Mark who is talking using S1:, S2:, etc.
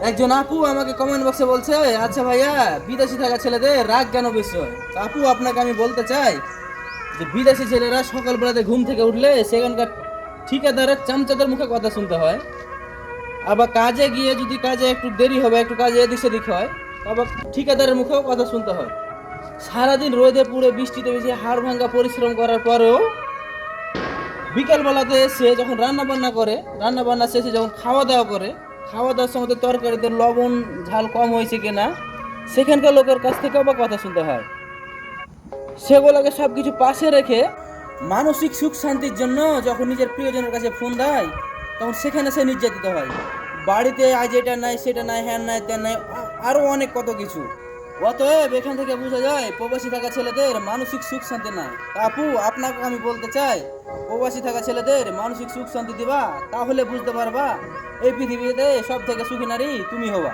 S1: একজন আপু আমাকে কমেন্ট বক্সে বলছে, আচ্ছা ভাইয়া, বিদেশে থাকা ছেলেদের রাগ কেন বেশি হয়? তো আপু, আপনাকে আমি বলতে চাই যে বিদেশি ছেলেরা সকালবেলাতে ঘুম থেকে উঠলে সেখানকার ঠিকাদারের চামচাদের মুখে কথা শুনতে হয়। আবার কাজে গিয়ে যদি কাজে একটু দেরি হবে, একটু কাজে এদিক সেদিক হয়, আবার ঠিকাদারের মুখেও কথা শুনতে হয়। সারাদিন রোদে পুড়ে বৃষ্টিতে ভিজে হাড় ভাঙা পরিশ্রম করার পরেও বিকালবেলাতে এসে যখন রান্না বান্না করে, রান্না বান্না শেষে যখন খাওয়া দাওয়া করে, খাওয়া দাওয়ার সময় তরকারিতে লবণ ঝাল কম হয়েছে কিনা সেখানকার লোকের কাছ থেকেও বা কথা শুনতে হয়। সেগুলোকে সব কিছু পাশে রেখে মানসিক সুখ শান্তির জন্য যখন নিজের প্রিয়জনের কাছে ফোন দেয়, তখন সেখানে সে নির্যাতিত হয়। বাড়িতে আজ এটা নাই, সেটা নাই, হ্যান নাই, ত্যান নাই, আরও অনেক কত কিছু। অতএব এখান থেকে বোঝা যায় প্রবাসী থাকা ছেলেদের মানসিক সুখ শান্তি নাই। আপু, আপনাকে আমি বলতে চাই, প্রবাসী থাকা ছেলেদের মানসিক সুখ শান্তি দিবা, তাহলে বুঝতে পারবা এই পৃথিবীতে সব থেকে সুখী নারী তুমি হবা।